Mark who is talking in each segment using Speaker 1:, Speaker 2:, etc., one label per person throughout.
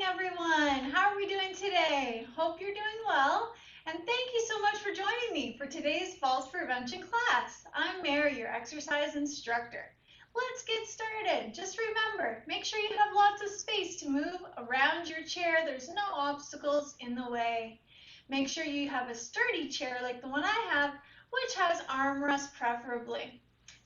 Speaker 1: everyone. How are we doing today? Hope you're doing well. And thank you so much for joining me for today's falls prevention class. I'm Mary, your exercise instructor. Let's get started. Just remember, make sure you have lots of space to move around your chair. There's no obstacles in the way. Make sure you have a sturdy chair like the one I have, which has armrests preferably.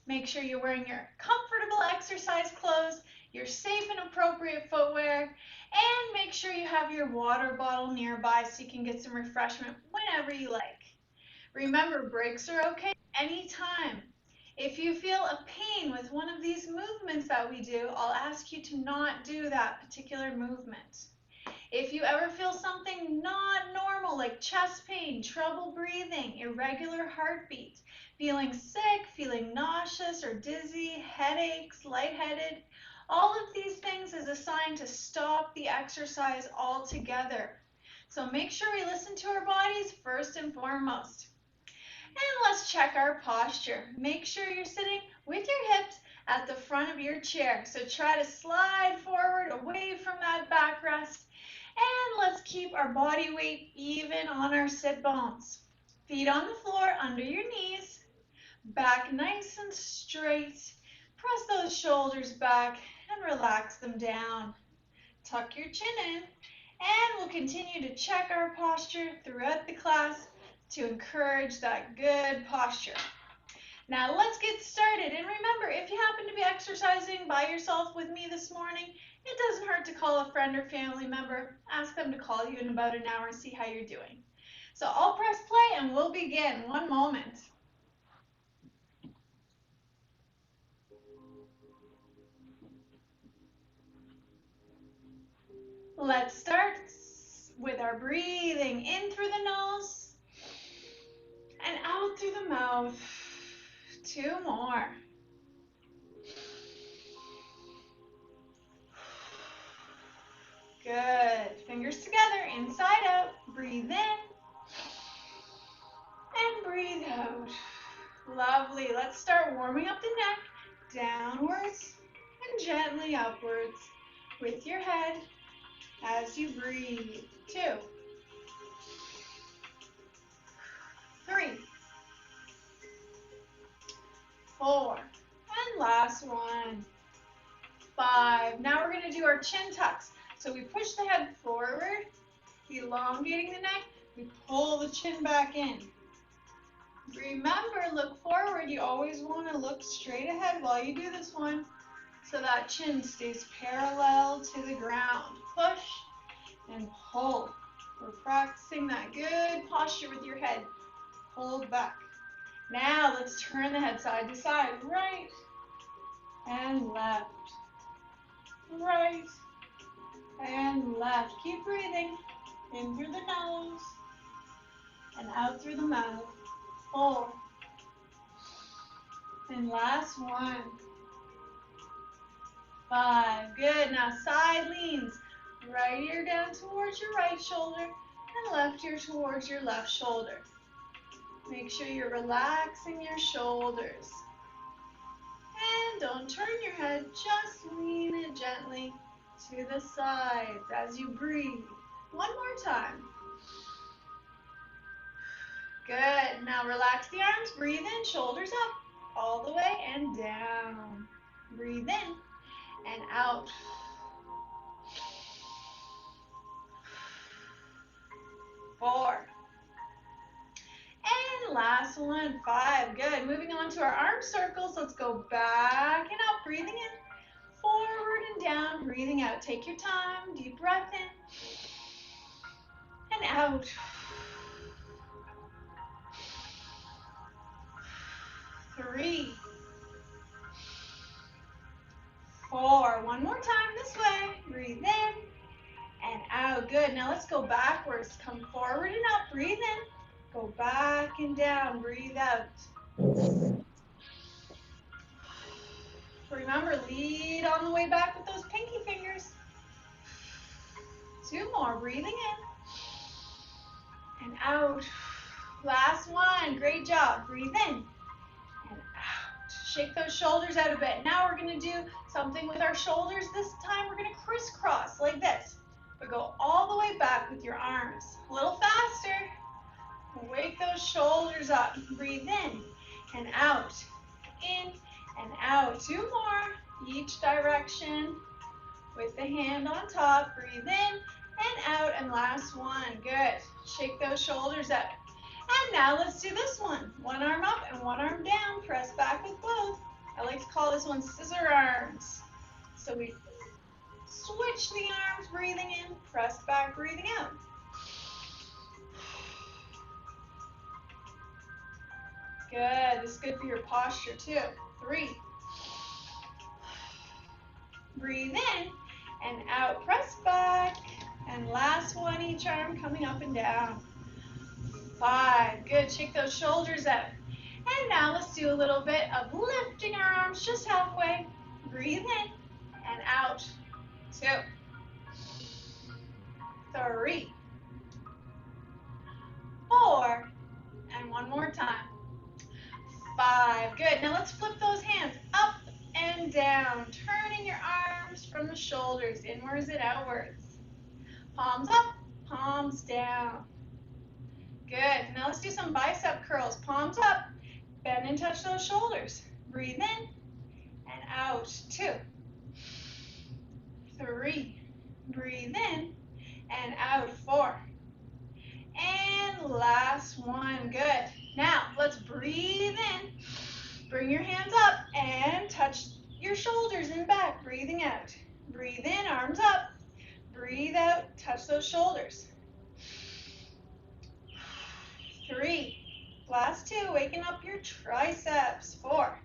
Speaker 1: Make sure you're wearing your comfortable exercise clothes, your safe and appropriate footwear, and make sure you have your water bottle nearby so you can get some refreshment whenever you like. Remember, breaks are okay anytime. If you feel a pain with one of these movements that we do, I'll ask you to not do that particular movement. If you ever feel something not normal like chest pain, trouble breathing, irregular heartbeat, feeling sick, feeling nauseous or dizzy, headaches, lightheaded, all of these things is a sign to stop the exercise altogether. So make sure we listen to our bodies first and foremost. And let's check our posture. Make sure you're sitting with your hips at the front of your chair. So try to slide forward away from that backrest. And let's keep our body weight even on our sit bones. Feet on the floor under your knees. Back nice and straight. Press those shoulders back and relax them down. Tuck your chin in, and we'll continue to check our posture throughout the class to encourage that good posture. Now let's get started. And remember, if you happen to be exercising by yourself with me this morning, it doesn't hurt to call a friend or family member. Ask them to call you in about an hour and see how you're doing. So I'll press play and we'll begin. One moment. Let's start with our breathing in through the nose and out through the mouth. 2 more. Good. Fingers together, inside out. Breathe in and breathe out. Lovely. Let's start warming up the neck, downwards and gently upwards with your head as you breathe. 2, 3, 4, and last one. 5. Now we're going to do our chin tucks. So we push the head forward, elongating the neck. We pull the chin back in. Remember, look forward. You always want to look straight ahead while you do this one so that chin stays parallel to the ground. Push and pull. We're practicing that good posture with your head. Hold back. Now let's turn the head side to side. Right and left. Right and left. Keep breathing in through the nose and out through the mouth. 4. And last one. 5. Good. Now side leans. Right ear down towards your right shoulder and left ear towards your left shoulder. Make sure you're relaxing your shoulders. And don't turn your head, just lean it gently to the sides as you breathe. One more time. Good. Now relax the arms. Breathe in, shoulders up, all the way and down. Breathe in and out. 4. And last one, 5. Good. Moving on to our arm circles. Let's go back and up. Breathing in, forward and down. Breathing out. Take your time. Deep breath in and out. 3, 4. One more time this way. Breathe in and out. Good. Now let's go backwards. Come forward and up. Breathe in. Go back and down. Breathe out. Remember, lead on the way back with those pinky fingers. 2 more. Breathing in and out. Last one. Great job. Breathe in and out. Shake those shoulders out a bit. Now we're going to do something with our shoulders. This time we're going to crisscross like this. but go all the way back with your arms. A little faster. Wake those shoulders up. Breathe in and out. In and out. 2 more. Each direction with the hand on top. Breathe in and out. And last one. Good. Shake those shoulders up. And now let's do this one. One arm up and one arm down. Press back with both. I like to call this one scissor arms. So we switch the arms, breathing in, press back, breathing out. Good. This is good for your posture too. 3. Breathe in and out. Press back. And last one, each arm coming up and down. 5. Good. Shake those shoulders out. And now let's do a little bit of lifting our arms just halfway. Breathe in and out. 2. 3. 4. And one more time. 5. Good. Now let's flip those hands up and down, turning your arms from the shoulders, inwards and outwards. Palms up, palms down. Good. Now let's do some bicep curls. Palms up, bend and touch those shoulders. Breathe in and out. 2. 3. Breathe in and out. 4. And last one. Good. Now let's breathe in. Bring your hands up and touch your shoulders and back. Breathing out. Breathe in, arms up. Breathe out, touch those shoulders. 3. Last 2, waking up your triceps. 4.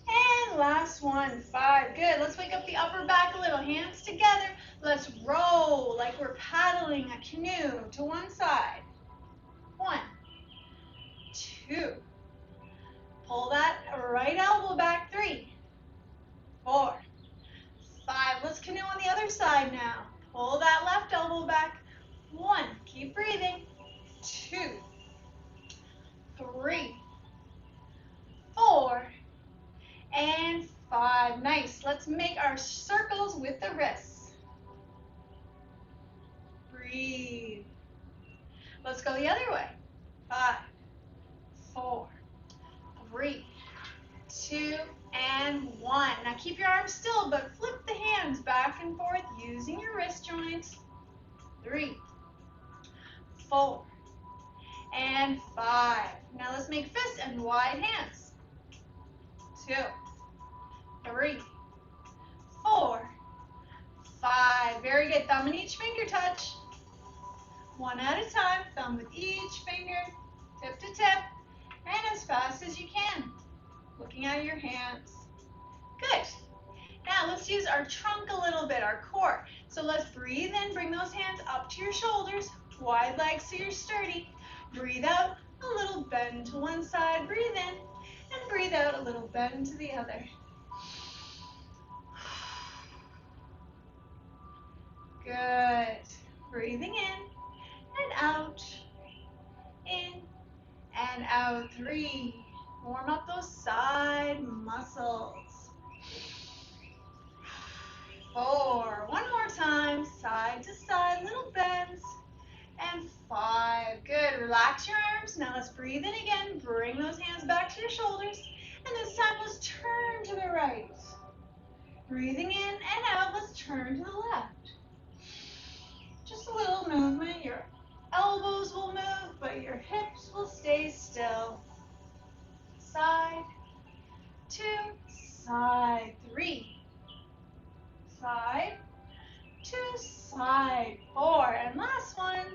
Speaker 1: And last one, 5. Good. Let's wake up the upper back a little. Hands together. Let's roll like we're paddling a canoe to one side. 1, 2. Pull that right elbow back. 3, 4, 5. Let's canoe on the other side now. Pull that left elbow back. 1. Keep breathing. 2, 3, 4, and 5. Nice. Let's make our circles with the wrists. Breathe. Let's go the other way. 5, 4, 3, 2, and 1. Now keep your arms still, but flip the hands back and forth using your wrist joints. 3, 4, and 5. Now let's make fists and wide hands. 2, 3, 4, 5. Very good. Thumb and each finger touch. One at a time. Thumb with each finger, tip to tip, and as fast as you can. Looking at your hands. Good. Now let's use our trunk a little bit, our core. So let's breathe in, bring those hands up to your shoulders, wide legs so you're sturdy. Breathe out, a little bend to one side, breathe in, and breathe out, a little bend to the other. Good. Breathing in and out, in and out. 3. Warm up those side muscles. 4. One more time, side to side, little bends. And 5. Good. Relax your arms. Now let's breathe in again. Bring those hands back to your shoulders. And this time let's turn to the right. Breathing in and out, let's turn to the left. Just a little movement. Your elbows will move, but your hips will stay still. Side, 2, side, 3, side, 2, side, 4, and last one.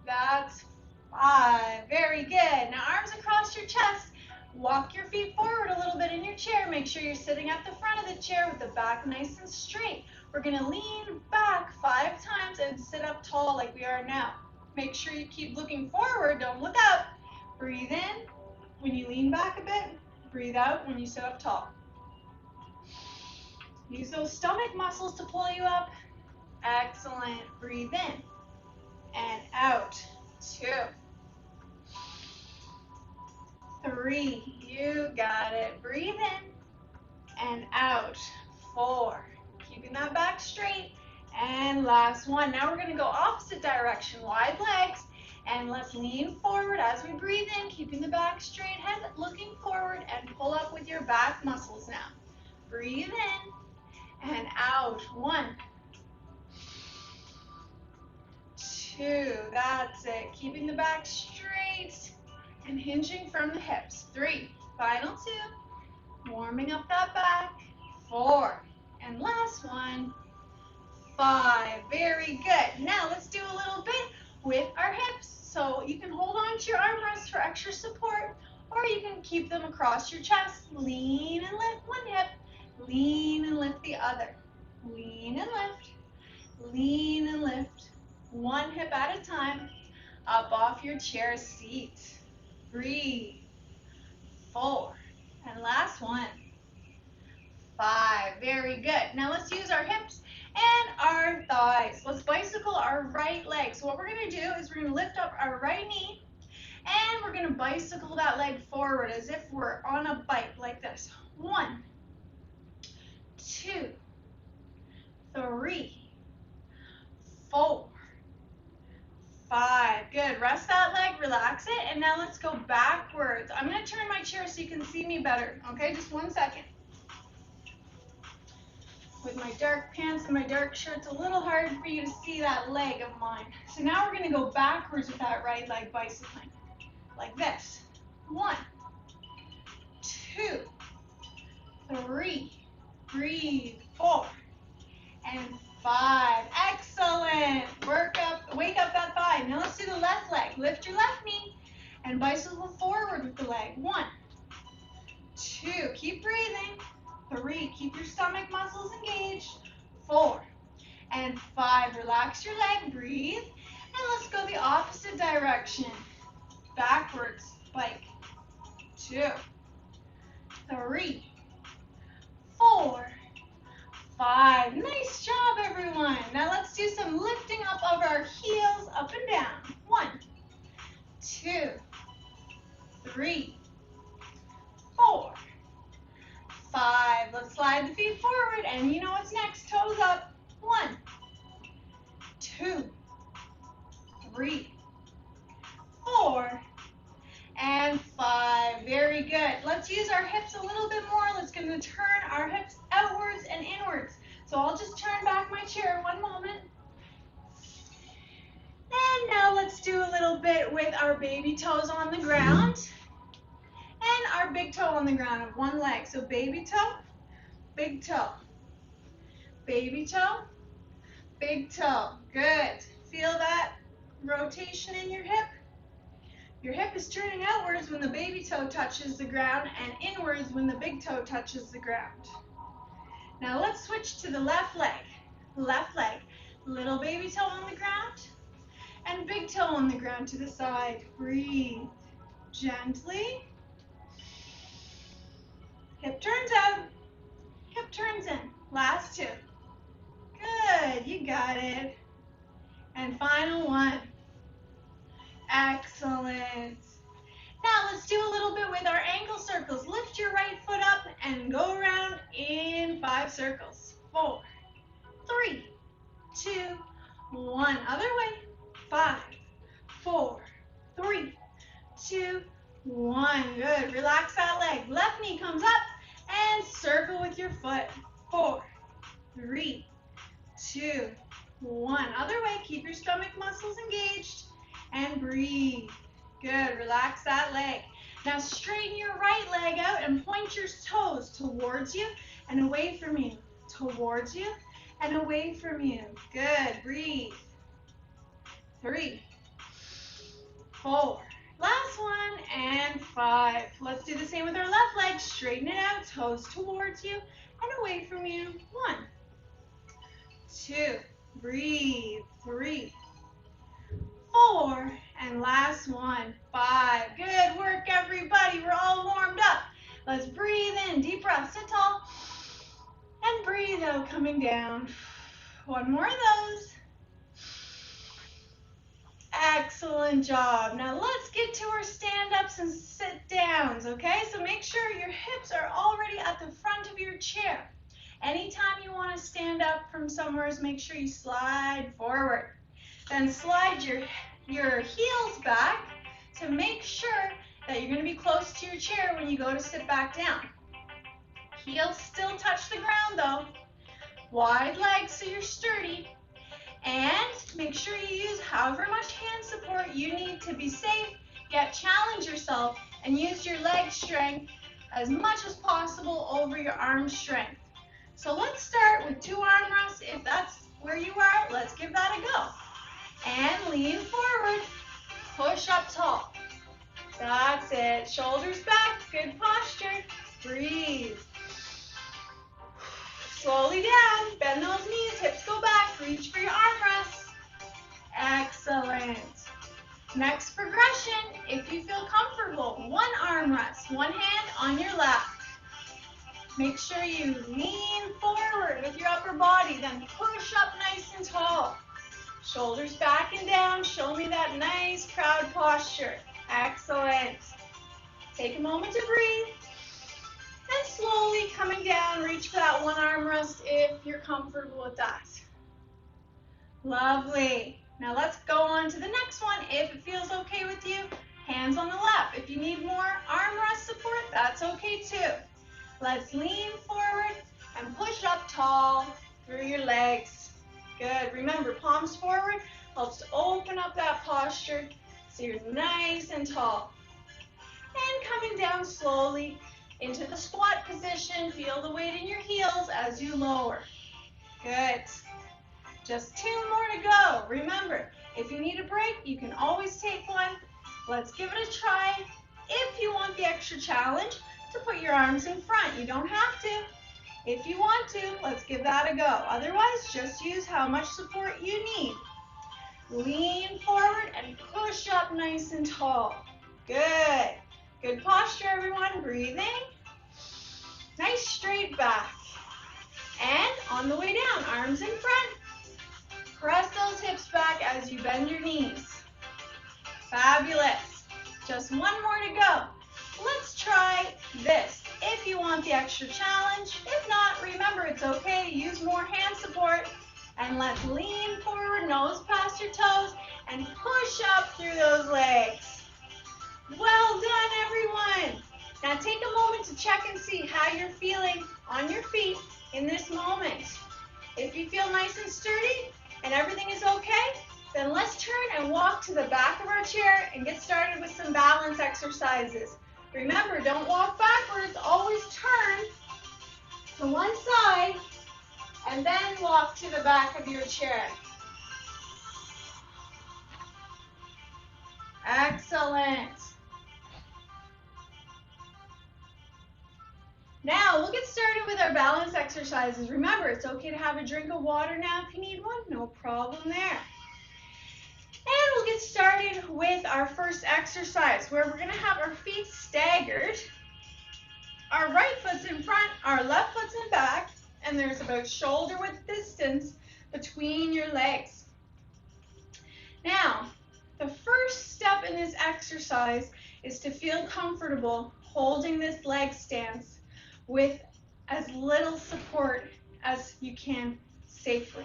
Speaker 1: That's 5. Very good. Now arms across your chest. Walk your feet forward a little bit in your chair. Make sure you're sitting at the front of the chair with the back nice and straight. We're going to lean back 5 times and sit up tall like we are now. Make sure you keep looking forward. Don't look up. Breathe in when you lean back a bit. Breathe out when you sit up tall. Use those stomach muscles to pull you up. Excellent. Breathe in and out. 2, 3. You got it. Breathe in and out. 4. Keeping that back straight. And last one. Now we're going to go opposite direction, wide legs. And let's lean forward as we breathe in, keeping the back straight, head looking forward, and pull up with your back muscles now. Breathe in and out. 1, 2, that's it. Keeping the back straight and hinging from the hips. 3, final 2, warming up that back. 4, and last one. 5, very good. Now let's do a little bit with our hips. So you can hold on to your armrests for extra support, or you can keep them across your chest. Lean and lift one hip, lean and lift the other. Lean and lift, lean and lift. One hip at a time, up off your chair seat. Breathe. 4, and last one. 5, very good. Now let's use our hips and our thighs. Let's bicycle our right leg. So what we're going to do is we're going to lift up our right knee and we're going to bicycle that leg forward as if we're on a bike like this. 1, 2, 3, 4, 5. Good. Rest that leg, relax it, and now let's go backwards. I'm going to turn my chair so you can see me better. Okay, just 1 second. With my dark pants and my dark shirt, it's a little hard for you to see that leg of mine. So now we're going to go backwards with that right leg bicycling. Like this. 1, 2, 3, breathe, 4, and 5. Excellent. Wake up that thigh. Now let's do the left leg. Lift your left knee and bicycle forward with the leg. 1, 2, keep breathing. 3, keep your stomach muscles engaged. 4, and 5, relax your leg, breathe. And let's go the opposite direction. Backwards, bike. 2, 3, 4, 5. Nice job, everyone. Now let's do some lifting up of our heels, up and down. 1, 2, 3, 4, 5. Let's slide the feet forward, and you know what's next. Toes up. 1, 2, 3, 4, and 5. Very good. Let's use our hips a little bit more. Let's going to turn our hips outwards and inwards. So I'll just turn back my chair 1 moment. And now let's do a little bit with our baby toes on the ground. And our big toe on the ground of one leg. So baby toe, big toe, baby toe, big toe. Good. Feel that rotation in your hip? Your hip is turning outwards when the baby toe touches the ground and inwards when the big toe touches the ground. Now let's switch to the left leg. Left leg. Little baby toe on the ground and big toe on the ground to the side. Breathe gently. Hip turns out, hip turns in. Last 2. Good, you got it. And final 1. Excellent. Now let's do a little bit with our ankle circles. Lift your right foot up and go around in 5 circles. 4, 3, 2, 1. Other way. 5, 4, 3, 2, 1. Good. Relax that leg. Left knee comes up and circle with your foot. 4, 3, 2, 1. Other way. Keep your stomach muscles engaged and breathe. Good. Relax that leg. Now straighten your right leg out and point your toes towards you and away from you. Towards you and away from you. Good. Breathe. 3, 4. Last one, and 5. Let's do the same with our left leg. Straighten it out, toes towards you and away from you. 1, 2, breathe. 3, 4, and last one. 5. Good work, everybody. We're all warmed up. Let's breathe in. Deep breath. Sit tall. And breathe out, coming down. One more of those. Excellent job. Now let's get to our stand-ups and sit-downs, okay? So make sure your hips are already at the front of your chair. Anytime you want to stand up from somewhere, make sure you slide forward. Then slide your heels back to make sure that you're going to be close to your chair when you go to sit back down. Heels still touch the ground though. Wide legs so you're sturdy. And make sure you use however much hand support you need to be safe, yet challenge yourself and use your leg strength as much as possible over your arm strength. So let's start with 2 arm rests. If that's where you are, let's give that a go. And lean forward, push up tall. That's it. Shoulders back, good posture. Breathe. Slowly down, bend those knees, hips go back, reach for your arm rests. Excellent. Next progression, if you feel comfortable, 1 arm rest, 1 hand on your lap. Make sure you lean forward with your upper body, then push up nice and tall. Shoulders back and down, show me that nice proud posture. Excellent. Take a moment to breathe. And slowly coming down, reach for that 1 arm rest if you're comfortable with that. Lovely. Now let's go on to the next one. If it feels okay with you, hands on the lap. If you need more arm rest support, that's okay too. Let's lean forward and push up tall through your legs. Good. Remember, palms forward helps to open up that posture so you're nice and tall. And coming down slowly into the squat position. Feel the weight in your heels as you lower. Good. Just 2 more to go. Remember, if you need a break, you can always take one. Let's give it a try. If you want the extra challenge to put your arms in front, you don't have to. If you want to, let's give that a go. Otherwise, just use how much support you need. Lean forward and push up nice and tall. Good. Good posture, everyone. Breathing. Nice straight back. And on the way down, arms in front. Press those hips back as you bend your knees. Fabulous. Just 1 more to go. Let's try this if you want the extra challenge. If not, remember it's okay to use more hand support. And let's lean forward, nose past your toes, and push up through those legs. Well done, everyone. Now take a moment to check and see how you're feeling on your feet in this moment. If you feel nice and sturdy and everything is okay, then let's turn and walk to the back of our chair and get started with some balance exercises. Remember, don't walk backwards, always turn to one side and then walk to the back of your chair. Excellent. Now, we'll get started with our balance exercises. Remember, it's okay to have a drink of water now if you need one. No problem there. And we'll get started with our first exercise where we're going to have our feet staggered. Our right foot's in front, our left foot's in back, and there's about shoulder width distance between your legs. Now, the first step in this exercise is to feel comfortable holding this leg stance with as little support as you can safely.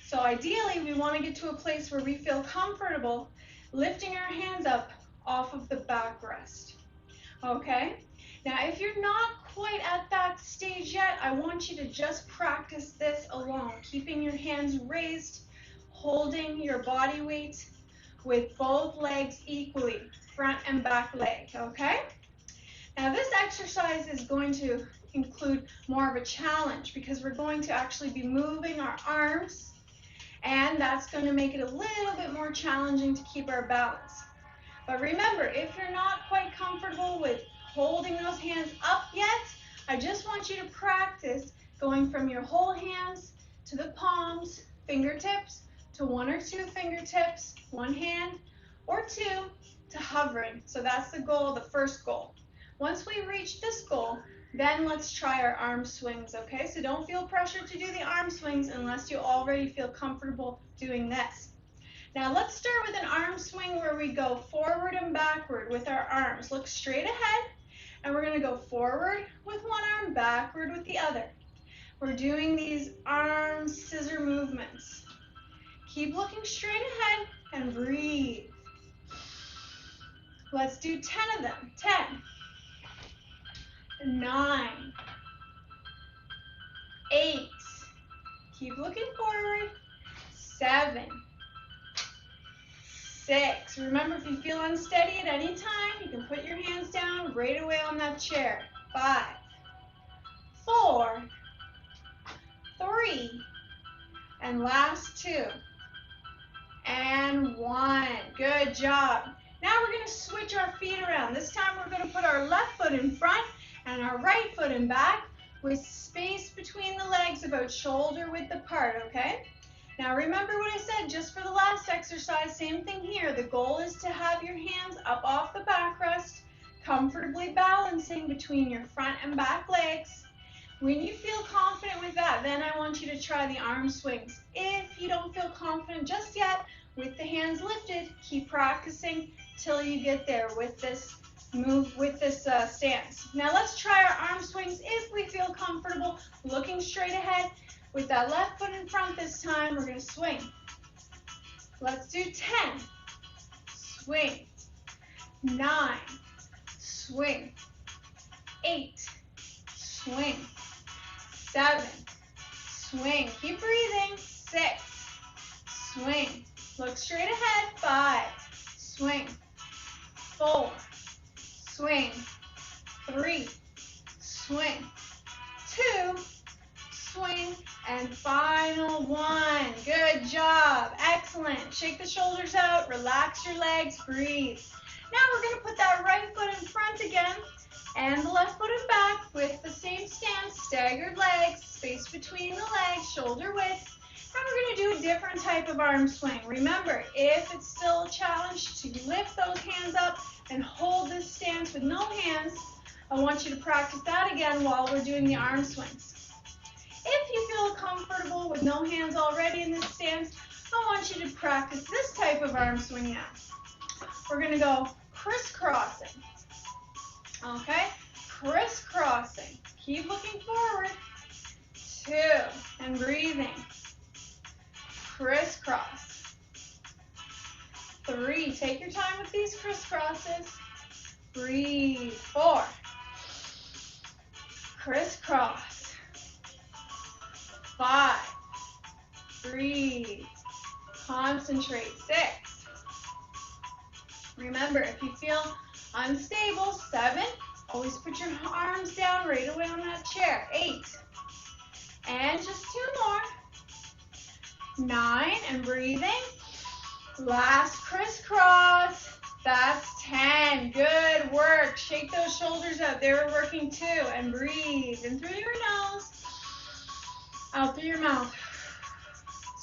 Speaker 1: So ideally, we want to get to a place where we feel comfortable lifting our hands up off of the backrest. Okay? Now, if you're not quite at that stage yet, I want you to just practice this alone, keeping your hands raised, holding your body weight with both legs equally, front and back leg, okay? Now, this exercise is going to include more of a challenge because we're going to actually be moving our arms, and that's going to make it a little bit more challenging to keep our balance. But remember, if you're not quite comfortable with holding those hands up yet, I just want you to practice going from your whole hands to the palms, fingertips, to 1 or 2 fingertips, 1 hand, or 2 to hovering. So that's the goal, the first goal. Once we reach this goal, then let's try our arm swings, okay? So don't feel pressure to do the arm swings unless you already feel comfortable doing this. Now let's start with an arm swing where we go forward and backward with our arms. Look straight ahead, and we're going to go forward with one arm, backward with the other. We're doing these arm scissor movements. Keep looking straight ahead and breathe. Let's do 10 of them. 10, 9, 8. Keep looking forward. 7, 6. Remember, if you feel unsteady at any time, you can put your hands down right away on that chair. 5, 4, 3, and last 2, and 1. Good job. Now we're going to switch our feet around. This time we're going to put our left foot in front and our right foot in back with space between the legs about shoulder width apart, okay? Now remember what I said just for the last exercise, same thing here. The goal is to have your hands up off the backrest, comfortably balancing between your front and back legs. When you feel confident with that, then I want you to try the arm swings. If you don't feel confident just yet, with the hands lifted, keep practicing till you get there with this move, with this stance. Now let's try our arm swings if we feel comfortable, looking straight ahead. With that left foot in front this time, we're going to swing. Let's do 10. Swing. 9. Swing. 8. Swing. 7. Swing. Keep breathing. 6. Swing. Look straight ahead. 5. Swing. 4. Swing. 3. Swing. 2. Swing. And final 1. Good job. Excellent. Shake the shoulders out. Relax your legs. Breathe. Now we're going to put that right foot in front again and the left foot in back with the same stance. Staggered legs. Space between the legs. Shoulder width. And we're going to do a different type of arm swing. Remember, if it's still a challenge to lift those hands up and hold this stance with no hands, I want you to practice that again while we're doing the arm swings. If you feel comfortable with no hands already in this stance, I want you to practice this type of arm swing now. We're going to go crisscrossing. Okay? Crisscrossing. Keep looking forward. 2. And breathing. Crisscross. 3. Take your time with these crisscrosses. Breathe. 4. Crisscross. 5. Breathe. Concentrate. 6. Remember, if you feel unstable, 7. Always put your arms down right away on that chair. 8. And just 2 more. 9. And breathing. Last crisscross. That's 10. Good work. Shake those shoulders out. They were working too. And breathe. In through your nose. Out through your mouth.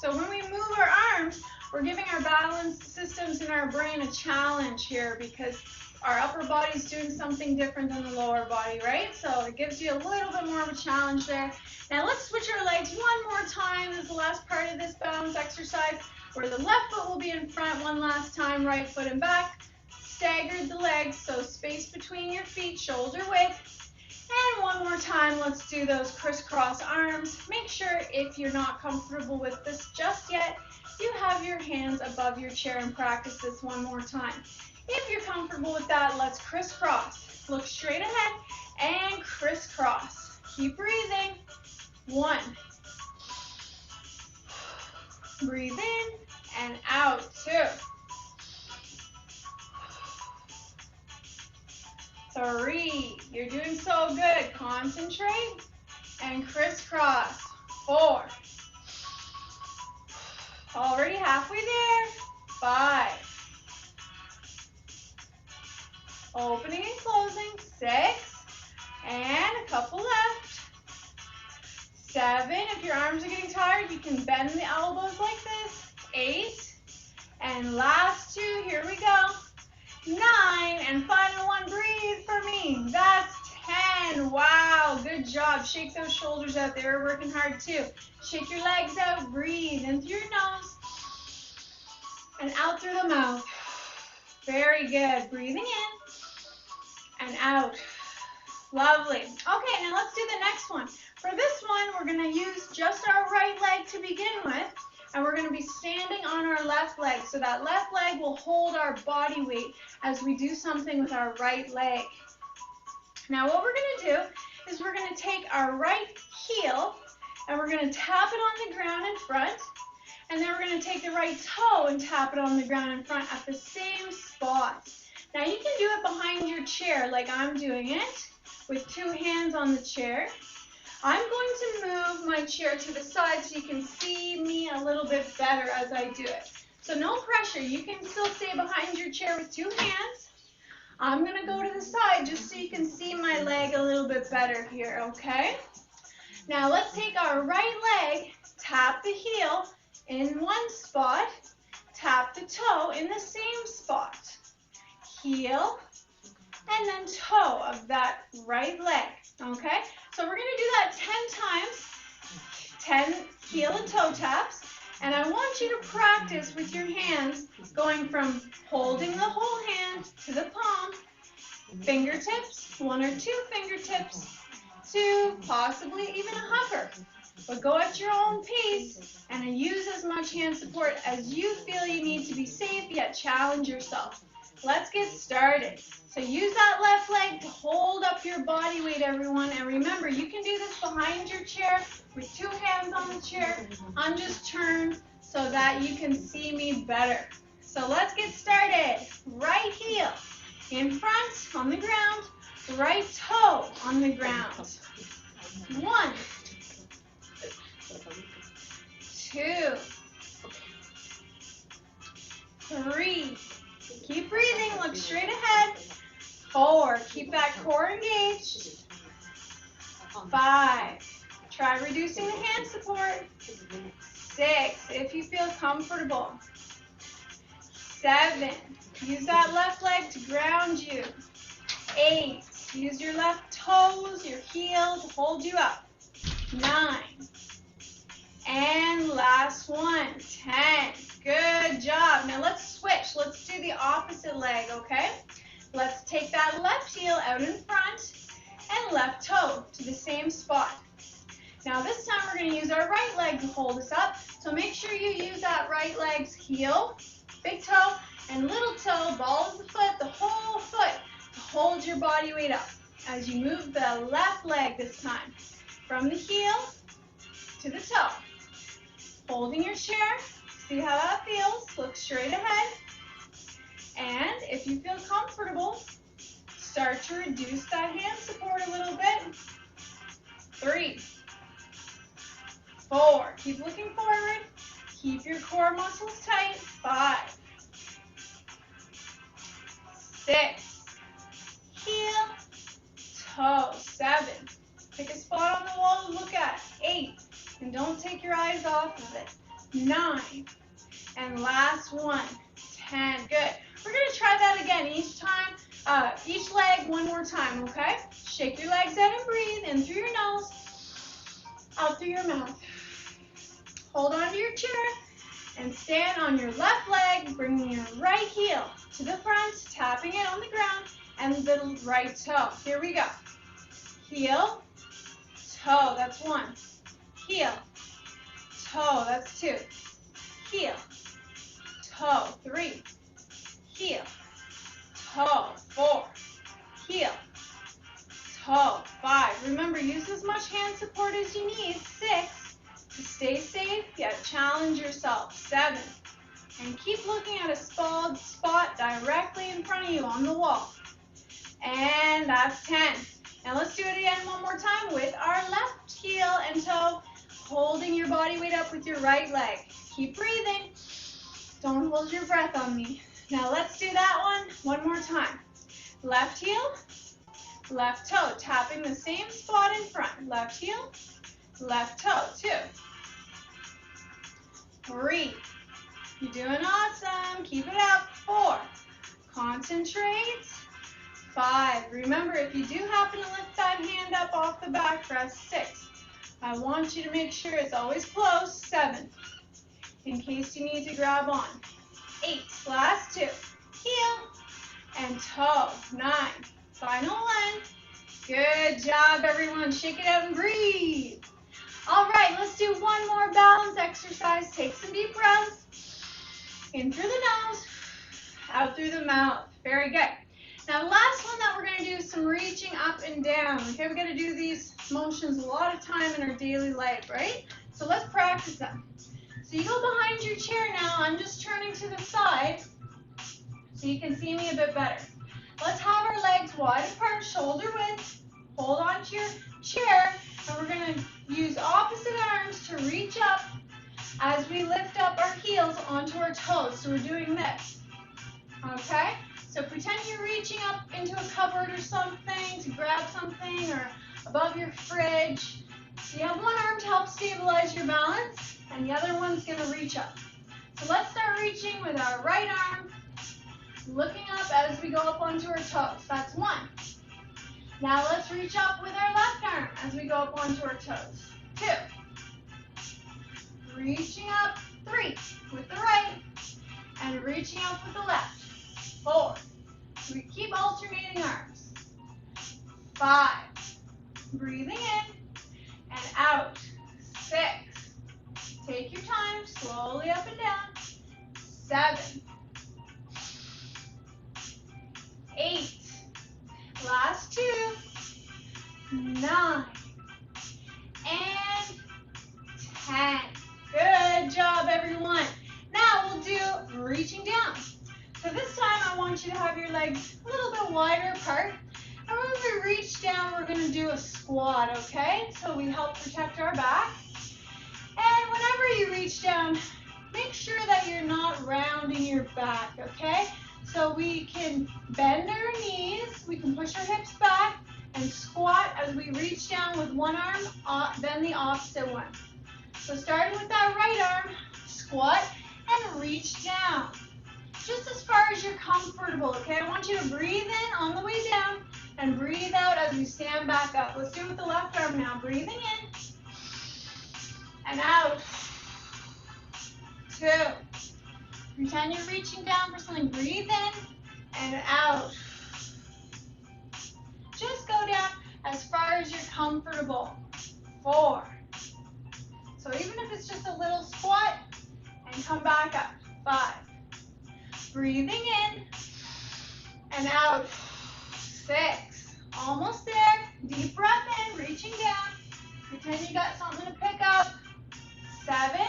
Speaker 1: So when we move our arms, we're giving our balance systems in our brain a challenge here because our upper body's doing something different than the lower body, right? So it gives you a little bit more of a challenge there. Now let's switch our legs one more time. This is the last part of this balance exercise where the left foot will be in front one last time, right foot in back. Staggered the legs, so space between your feet, shoulder width. And one more time, let's do those crisscross arms. Make sure if you're not comfortable with this just yet, you have your hands above your chair and practice this one more time. If you're comfortable with that, let's crisscross. Look straight ahead and crisscross. Keep breathing. 1. Breathe in and out. 2. 3. You're doing so good. Concentrate and crisscross. 4. Already halfway there. 5. Opening and closing. 6. And a couple left. 7. If your arms are getting tired, you can bend the elbows like this. 8. And last 2. Here we go. 9. And final 1. Breathe for me. That's 10. Wow. Good job. Shake those shoulders out. They were working hard too. Shake your legs out. Breathe in through your nose and out through the mouth. Very good. Breathing in and out. Lovely. Okay, now let's do the next one. For this one, we're going to use just our right leg to begin with, and we're going to be standing on our left leg. So that left leg will hold our body weight as we do something with our right leg. Now what we're going to do is we're going to take our right heel and we're going to tap it on the ground in front, and then we're going to take the right toe and tap it on the ground in front at the same spot. Now you can do it behind your chair like I'm doing it with two hands on the chair. I'm going to move my chair to the side so you can see me a little bit better as I do it. So no pressure, you can still stay behind your chair with two hands. I'm going to go to the side just so you can see my leg a little bit better here, okay? Now let's take our right leg, tap the heel in one spot, tap the toe in the same spot. Heel, and then toe of that right leg, okay? So we're going to do that 10 times, 10 heel and toe taps, and I want you to practice with your hands going from holding the whole hand to the palm, fingertips, one or two fingertips, to possibly even a hover. But go at your own pace and use as much hand support as you feel you need to be safe, yet challenge yourself. Let's get started. So use that left leg to hold up your body weight, everyone. And remember, you can do this behind your chair with two hands on the chair. I'm just turned so that you can see me better. So let's get started. Right heel in front on the ground, right toe on the ground. 1, 2, 3. Keep breathing, look straight ahead. 4, keep that core engaged. 5, try reducing the hand support. 6, if you feel comfortable. 7, use that left leg to ground you. 8, use your left toes, your heel to hold you up. 9, and last one, 10. Good job. Now let's switch. Let's do the opposite leg, okay? Let's take that left heel out in front and left toe to the same spot. Now this time we're going to use our right leg to hold us up. So make sure you use that right leg's heel, big toe, and little toe, ball of the foot, the whole foot, to hold your body weight up as you move the left leg this time. From the heel to the toe. Holding your chair. See how that feels. Look straight ahead. And if you feel comfortable, start to reduce that hand support a little bit. 3, 4, keep looking forward. Keep your core muscles tight. 5, 6, heel, toe. 7, pick a spot on the wall to look at. 8, and don't take your eyes off of it. 9, and last one, 10. Good. We're going to try that again each time, each leg one more time, okay? Shake your legs out and breathe in through your nose, out through your mouth. Hold on to your chair and stand on your left leg, bringing your right heel to the front, tapping it on the ground, and the right toe. Here we go. Heel, toe, that's 1. Heel, toe, that's 2. Heel, toe, 3. Heel, toe, 4. Heel, toe, 5. Remember, use as much hand support as you need. 6, to stay safe, yet challenge yourself. 7, and keep looking at a spot directly in front of you on the wall. And that's 10. Now let's do it again one more time with our left heel and toe, holding your body weight up with your right leg. Keep breathing. Don't hold your breath on me. Now let's do that one more time. Left heel, left toe, tapping the same spot in front. Left heel, left toe. 2, 3. You're doing awesome. Keep it up. 4. Concentrate. 5. Remember, if you do happen to lift that hand up off the back, press 6. I want you to make sure it's always close. 7. In case you need to grab on. 8. Last 2. Heel and toe. 9. Final one. Good job, everyone. Shake it out and breathe. All right, let's do one more balance exercise. Take some deep breaths. In through the nose, out through the mouth. Very good. Now, last one that we're going to do is some reaching up and down. Okay, we're going to do these motions a lot of time in our daily life, right? So let's practice them. So you go behind your chair now. I'm just turning to the side so you can see me a bit better. Let's have our legs wide apart, shoulder width. Hold on to your chair, and we're going to use opposite arms to reach up as we lift up our heels onto our toes. So we're doing this, okay? So pretend you're reaching up into a cupboard or something to grab something, or above your fridge. So you have one arm to help stabilize your balance, and the other one's going to reach up. So let's start reaching with our right arm, looking up as we go up onto our toes. That's one. Now let's reach up with our left arm as we go up onto our toes. 2. Reaching up. 3 with the right, and reaching up with the left. 4. We keep alternating arms. 5. Breathing in and out. 6. Take your time, slowly up and down. 7. 8. Last 2. 9. And 10. Good job, everyone. Now we'll do reaching down. So this time I want you to have your legs a little bit wider apart. And when we reach down, we're going to do a squat, okay? So we help protect our back. And whenever you reach down, make sure that you're not rounding your back, okay? So we can bend our knees, we can push our hips back, and squat as we reach down with one arm, then the opposite one. So starting with that right arm, squat and reach down. Just as far as you're comfortable, okay? I want you to breathe in on the way down and breathe out as we stand back up. Let's do it with the left arm now. Breathing in and out. 2. Pretend you're reaching down for something. Breathe in and out. Just go down as far as you're comfortable. 4. So even if it's just a little squat, and come back up. 5. Breathing in and out. 6. Almost there. Deep breath in, reaching down. Pretend you got something to pick up. 7.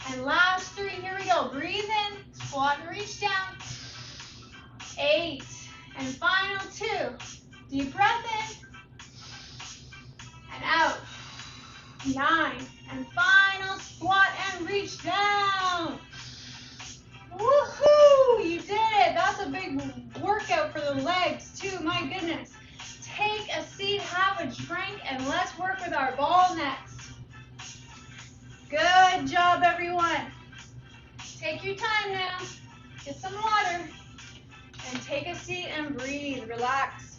Speaker 1: And last 3. Here we go. Breathe in, squat and reach down. 8. And final 2. Deep breath in and out. 9. And final squat and reach down. Woohoo! You did it. That's a big workout for the legs too. My goodness. Take a seat, have a drink, and let's work with our ball next. Good job, everyone. Take your time now. Get some water and take a seat and breathe. Relax.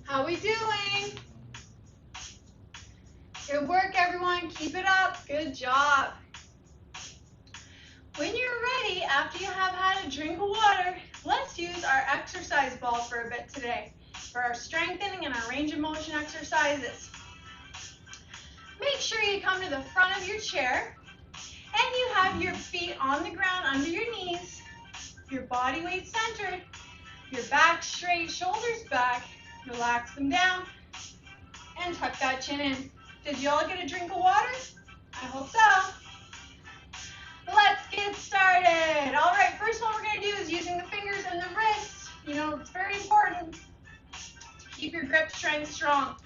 Speaker 1: How we doing? Good work, everyone. Keep it up. Good job. When you're ready, after you have had a drink of water, let's use our exercise ball for a bit today for our strengthening and our range of motion exercises. Make sure you come to the front of your chair and you have your feet on the ground under your knees, your body weight centered, your back straight, shoulders back. Relax them down and tuck that chin in. Did you all get a drink of water? I hope so. Let's get started. All right, first one we're going to do is using the fingers and the wrists. You know, it's very important to keep your grip strength strong.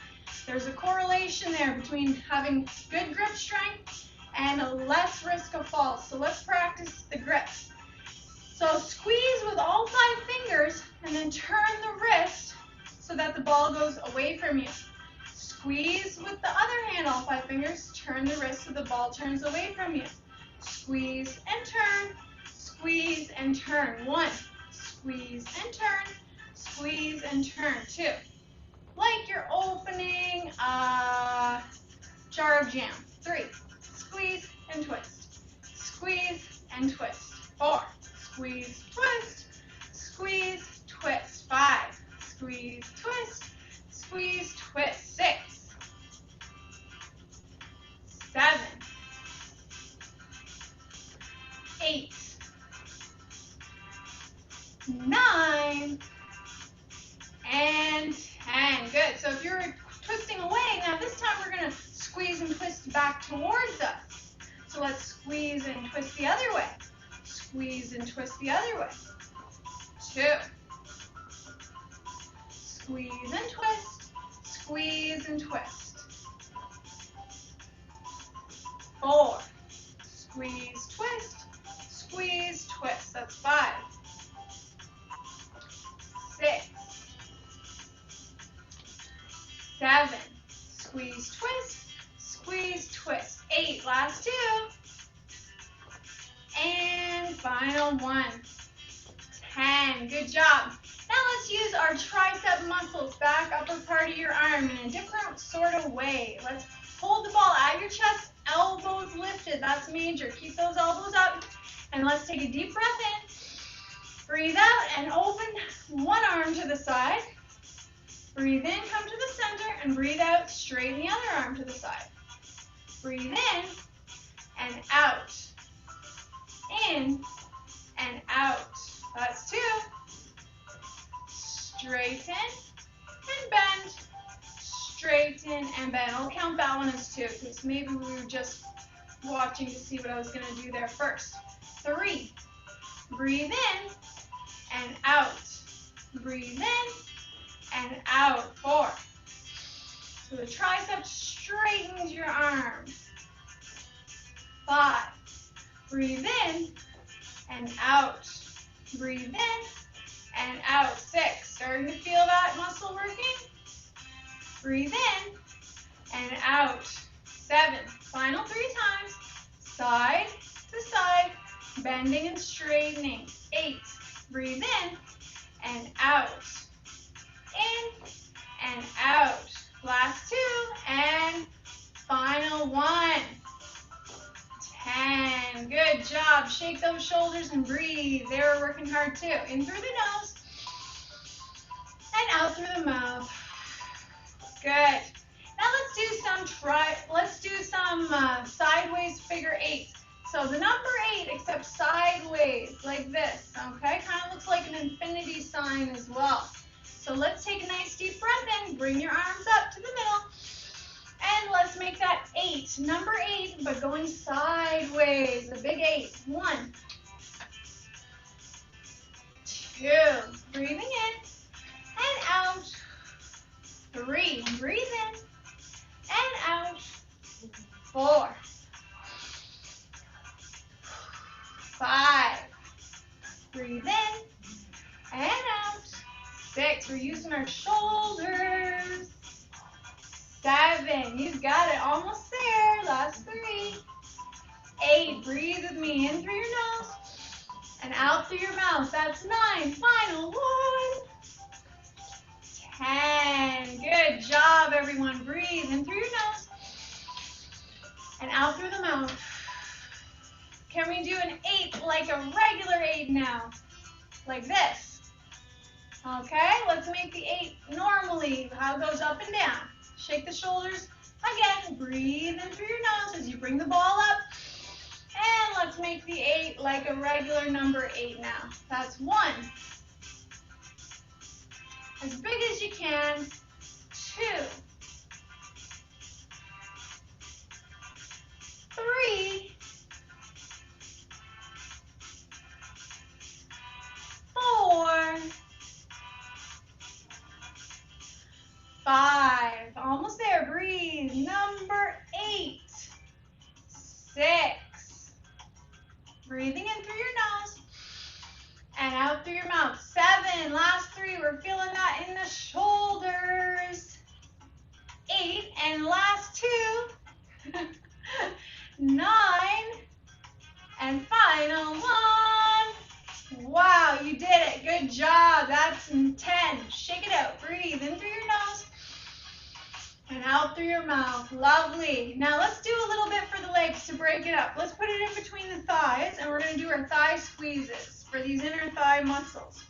Speaker 1: There's a correlation there between having good grip strength and a less risk of falls. So let's practice the grips. So squeeze with all 5 fingers and then turn the wrist so that the ball goes away from you. Squeeze with the other hand, all 5 fingers, turn the wrist so the ball turns away from you. Squeeze and turn, squeeze and turn. 1, squeeze and turn, squeeze and turn. 2. Like you're opening a jar of jam. 3. Squeeze and twist. Squeeze and twist. 4. Squeeze, twist. Squeeze, twist. 5. Squeeze, twist. Squeeze, twist. 6. 7. 8. 9. And 10. Good. So if you're twisting away, now this time we're going to squeeze and twist back towards us. So let's squeeze and twist the other way. Squeeze and twist the other way. 2. Squeeze and twist. Squeeze and twist. 4. Squeeze, twist. Squeeze, twist. That's 5. 6. 7. Squeeze, twist. Squeeze, twist. 8. Last 2. And final 1. 10. Good job. Now let's use our tricep muscles, back upper part of your arm in a different sort of way. Let's hold the ball at your chest, elbows lifted. That's major. Keep those elbows up. And let's take a deep breath in. Breathe out and open one arm to the side. Breathe in, come to the center, and breathe out, straighten the other arm to the side. Breathe in and out. In and out. That's 2. Straighten and bend. Straighten and bend. I'll count that one as 2 because maybe we were just watching to see what I was going to do there first. 3. Breathe in and out. Breathe in and out. 4. So the tricep straightens your arm. 5. Breathe in and out. Breathe in and out. 6. Starting to feel that muscle working. Breathe in and out. 7. Final 3 times. Side to side, bending and straightening. 8. Breathe in and out. In and out. Last 2 and final 1. 10. Good job. Shake those shoulders and breathe. They were working hard too. In through the nose and out through the mouth. Good. Now let's do some sideways figure 8. So the number 8, except sideways, like this. Okay, kind of looks like an infinity sign as well. So let's take a nice deep breath in. Bring your arms up to the middle. And let's make that 8. Number 8, but going sideways. The big 8. 1. 2. Breathing in and out. 3. Breathe in and out. 4. 5. Breathe in and out. 6. We're using our shoulders. 7. You got it. Almost there. Last 3. 8. Breathe with me. In through your nose and out through your mouth. That's 9. Final 1. 10. Good job, everyone. Breathe in through your nose and out through the mouth. Can we do an 8 like a regular 8 now? Like this. Okay, let's make the 8 normally. How it goes up and down. Shake the shoulders. Again, breathe in through your nose as you bring the ball up. And let's make the 8 like a regular number 8 now. That's 1. As big as you can. 2. 3. 4. 5. Almost there. Breathe. Number 8. 6. Breathing in through your nose and out through your mouth. 7. Last 3. We're feeling that in the shoulders. 8. And last 2. 9. And final 1. Wow, you did it. Good job. That's 10. breathe in through your nose and out through your mouth. Lovely. Now let's do a little bit for the legs to break it up. Let's put it in between the thighs, and we're going to do our thigh squeezes for these inner thigh muscles.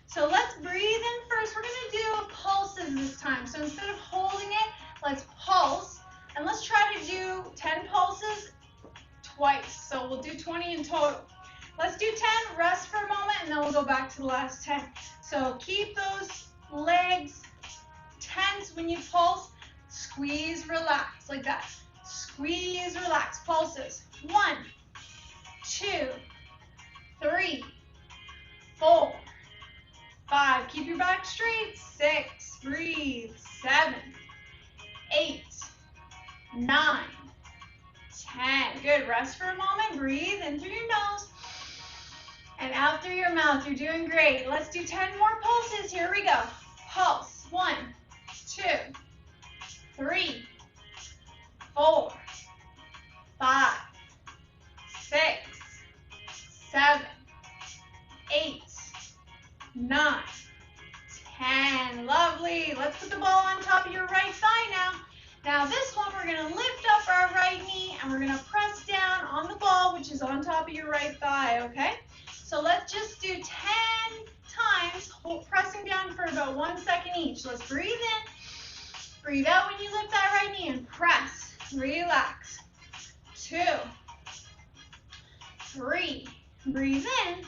Speaker 1: So let's breathe in first. We're going to do pulses this time. So instead of holding it, let's pulse. And let's try to do 10 pulses twice. So we'll do 20 in total. Let's do 10, rest for a moment, and then we'll go back to the last 10. So keep those legs tense when you pulse. Squeeze, relax, like that. Squeeze, relax. Pulses. 1, 2, 3, 4, 5. Keep your back straight. 6. Breathe. 7, 8, 9, 10. Good. Rest for a moment. Breathe in through your nose and out through your mouth. You're doing great. Let's do 10 more pulses. Here we go. Pulse. 1, 2, 3, 4, 5, 6, 7, 8, 9, 10. Lovely. Let's put the ball on top of your right thigh now. Now this one, we're going to lift up our right knee and we're going to press down on the ball, which is on top of your right thigh, okay? So let's just do 10 times, pressing down for about 1 second each. Let's breathe in, breathe out when you lift that right knee and press, relax. 2, 3, breathe in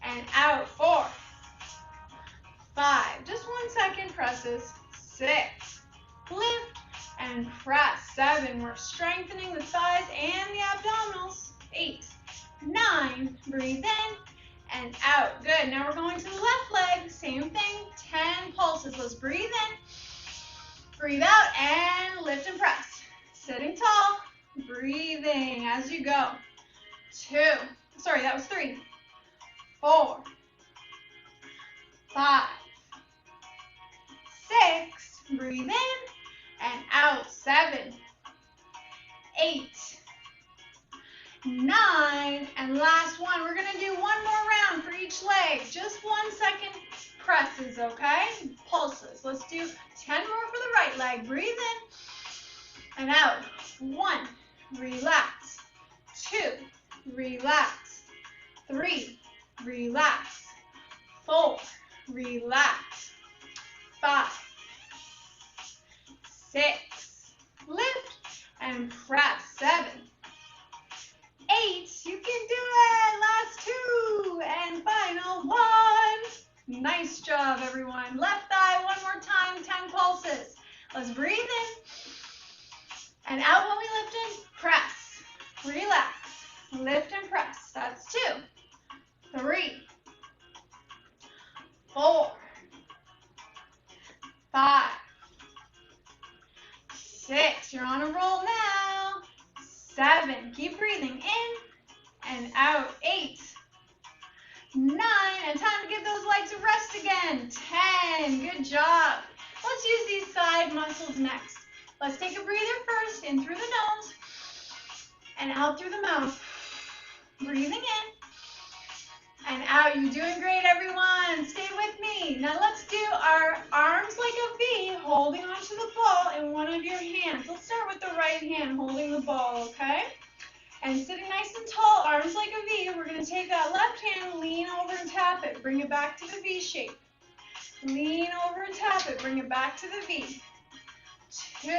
Speaker 1: and out. 4, 5, just 1 second, presses. 6, lift and press. 7, we're strengthening the thighs and the abdominals. 8, 9, breathe in and out. Good. Now we're going to the left leg. Same thing. 10 pulses. Let's breathe in, breathe out, and lift and press. Sitting tall, breathing as you go. 2, sorry, that was 3, 4, 5, 6, breathe in and out. 7, 8, 9, and last one. We're going to do one more round for each leg. Just 1 second presses, okay? Pulses. Let's do 10 more for the right leg. Breathe in and out. 1, relax. 2, relax. 3, relax. 4, relax. 5, 6, lift and press. 7, 8, you can do it. Last 2 and final 1. Nice job, everyone. Left thigh one more time, 10 pulses. Let's breathe in and out when we lift in. Press, relax, lift and press. That's 2, 3, 4, 5, 6. You're on a roll now. 7. Keep breathing in and out. 8, 9. And time to give those legs a rest again. 10. Good job. Let's use these side muscles next. Let's take a breather first, in through the nose and out through the mouth. Breathing in and out. You're doing great, everyone. Stay with me. Now let's do our arms like a V, holding onto the ball in one of your hands. Let's start with the right hand holding the ball, okay? And sitting nice and tall, arms like a V. We're going to take that left hand, lean over and tap it. Bring it back to the V shape. Lean over and tap it. Bring it back to the V. 2,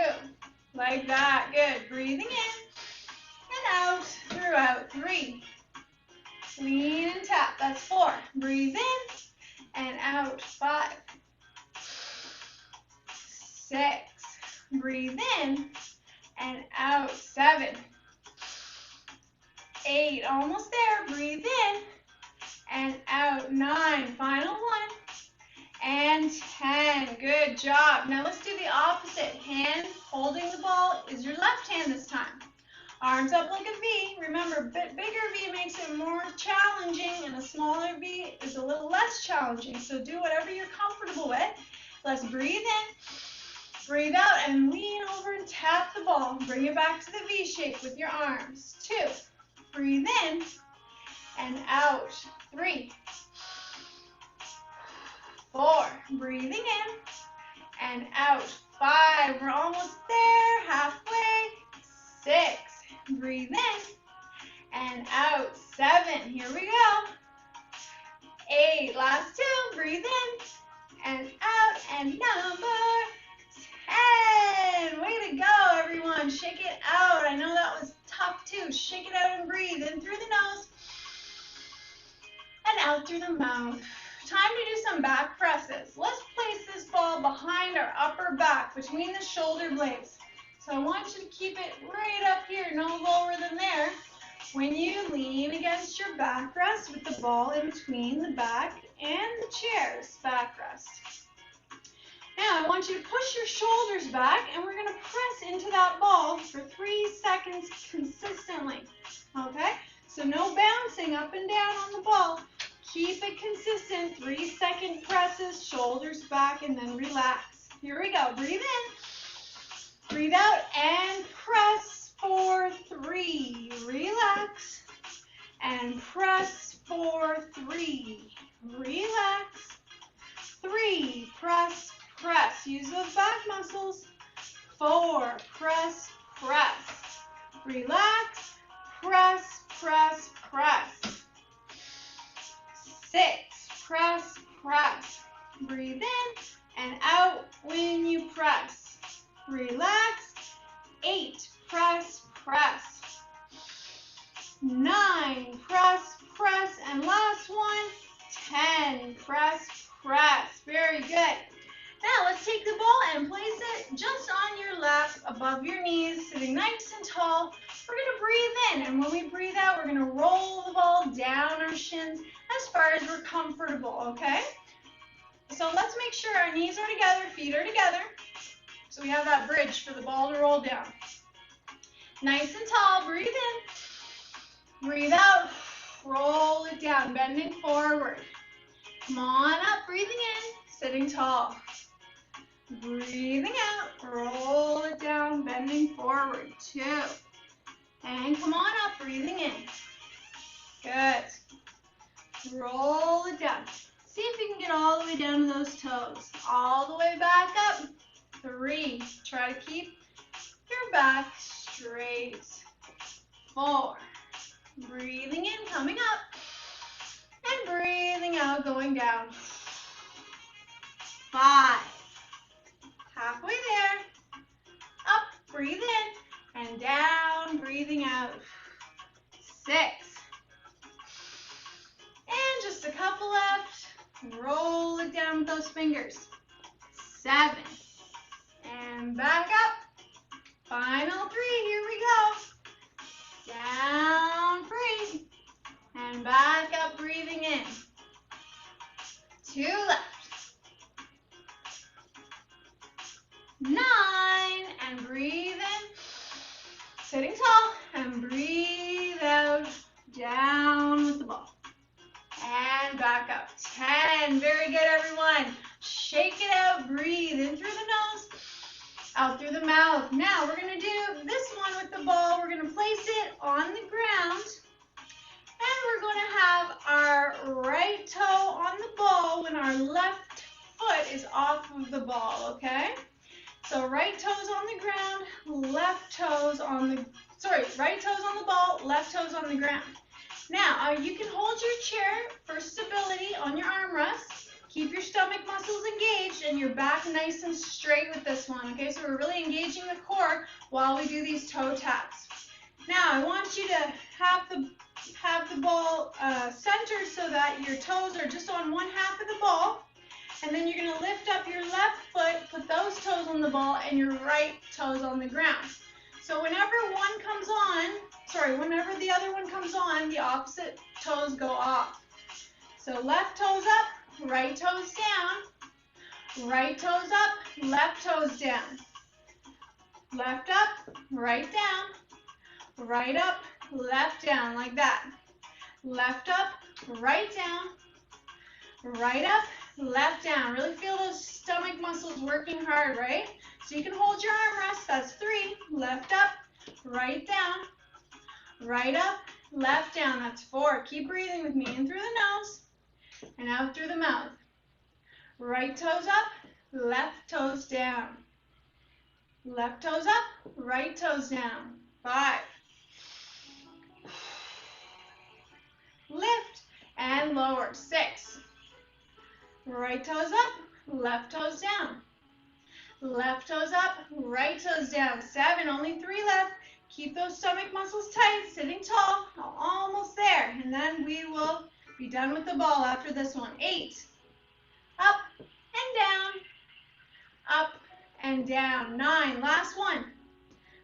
Speaker 1: like that. Good. Breathing in and out, throughout. 3, lean and tap. That's 4. Breathe in and out. 5, 6. Breathe in and out. 7, 8. Almost there. Breathe in and out. 9. Final 1. And 10. Good job. Now let's do the opposite. Hand holding the ball is your left hand this time. Arms up like a V. Remember, bigger V makes it more challenging, and a smaller V is a little less challenging. So do whatever you're comfortable with. Let's breathe in, breathe out, and lean over and tap the ball. Bring it back to the V shape with your arms. 2, breathe in and out. 3, 4, breathing in and out. 5, we're almost there, halfway. 6, breathe in and out. 7, here we go. 8, last 2, breathe in and out, and number 10. Way to go, everyone. Shake it out. I know that was tough too. Shake it out and breathe in through the nose and out through the mouth. Time to do some back presses. Let's place this ball behind our upper back, between the shoulder blades. So I want you to keep it right up here, no lower than there. When you lean against your backrest with the ball in between the back and the chair's backrest. Now I want you to push your shoulders back, and we're going to press into that ball for 3 seconds consistently. Okay? So no bouncing up and down on the ball. Keep it consistent. 3-second presses, shoulders back, and then relax. Here we go. Breathe in. Breathe out and press for 3. Relax. And press for 3. Relax. 3. Press, press. Use those back muscles. 4. Press, press. Relax. Press, press, press. 6. Press, press. Breathe in and out when you press. Relax. 8. Press, press. 9. Press, press. And last one, 10. Press, press. Very good. Now let's take the ball and place it just on your lap, above your knees, sitting nice and tall. We're going to breathe in, and when we breathe out, we're going to roll the ball down our shins as far as we're comfortable, okay? So let's make sure our knees are together, feet are together, so we have that bridge for the ball to roll down. Nice and tall, breathe in, breathe out, roll it down, bending forward. Come on up, breathing in, sitting tall. Breathing out, roll it down, bending forward, 2. And come on up, breathing in. Good. Roll it down. See if you can get all the way down to those toes. All the way back up, 3. Try to keep your back straight. 4. Breathing in, coming up. And breathing out, going down. 5. Halfway there. Up, breathe in, and down, breathing out. 6. And just a couple left. Roll it down with those fingers. 7. And back up. Final 3, here we go. Down, 3. And back up, breathing in. 2 left. 9, and breathe in, sitting tall, and breathe out, down with the ball, and back up. 10, very good, everyone. Shake it out, breathe in through the nose, out through the mouth. Now we're going to do this one with the ball. We're going to place it on the ground, and we're going to have our right toe on the ball when our left foot is off of the ball, okay? So right toes on the ground, left toes on the, right toes on the ball, left toes on the ground. Now, you can hold your chair for stability on your armrest. Keep your stomach muscles engaged and your back nice and straight with this one, okay? So we're really engaging the core while we do these toe taps. Now, I want you to have the ball centered so that your toes are just on one half of the ball. And then you're going to lift up your left foot, put those toes on the ball, and your right toes on the ground. So whenever the other one comes on, the opposite toes go off. So left toes up, right toes down, right toes up, left toes down. Left up, right down, right up, left down, like that. Left up, right down, right up, left down. Really feel those stomach muscles working hard, right? So you can hold your armrest. That's 3. Left up, right down, right up, left down. That's 4. Keep breathing with me in through the nose and out through the mouth. Right toes up, Left toes down. Left toes up, right toes down. 5. Lift and lower. 6. Right toes up, left toes down. Left toes up, right toes down. 7, only 3 left. Keep those stomach muscles tight, sitting tall, almost there. And then we will be done with the ball after this one. 8, up and down, up and down. 9, last one.